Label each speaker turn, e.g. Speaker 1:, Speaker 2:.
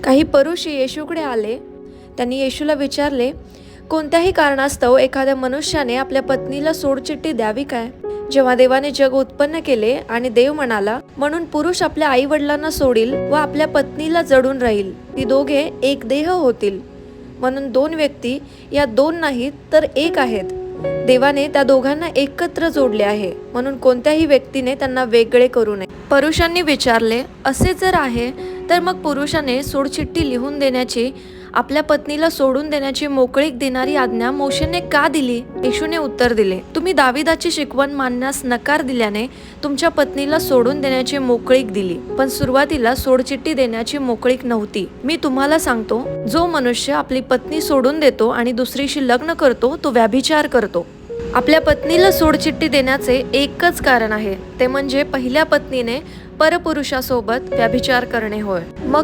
Speaker 1: काही पुरुष येशूकडे आले. त्यांनी येशूला विचारले, कोणत्याही कारणास्तव एखाद्या मनुष्याने आपल्या पत्नीला सोडचिठ्ठी द्यावी काय? जेव्हा देवाने जग उत्पन्न केले आणि देव म्हणाला, म्हणून पुरुष आपल्या आई वडिलांना सोडील व आपल्या पत्नीला जडून राहील, ती दोघे एक देह होतील. म्हणून दोन व्यक्ती या दोन नाहीत तर एक आहेत. देवाने त्या दोघांना एकत्र जोडले आहे, म्हणून कोणत्याही व्यक्तीने त्यांना वेगळे करू नये. पुरुषांनी विचारले, असे जर आहे तर मग पुरुषाने सोडचिठ्ठी लिहून देण्याची, आपल्या पत्नीला सोडून देण्याची मोकळीक देणारी आज्ञा मोशेने का दिली? येशूने उत्तर दिले, तुम्ही दाविदाची शिकवण मानण्यास नकार दिल्याने तुमच्या पत्नीला सोडून देण्याची मोकळीक दिली, पण सुरुवातीला सोडचिठ्ठी देण्याची मोकळीक नव्हती. मी तुम्हाला सांगतो, जो मनुष्य आपली पत्नी सोडून देतो आणि दुसरीशी लग्न करतो तो व्यभिचार करतो. आपल्या पत्नीला सोडचिठ्ठी देण्याचे एकच कारण आहे, ते म्हणजे पहिल्या पत्नीने परपुरुषासोबत व्यभिचार करणे होय. मग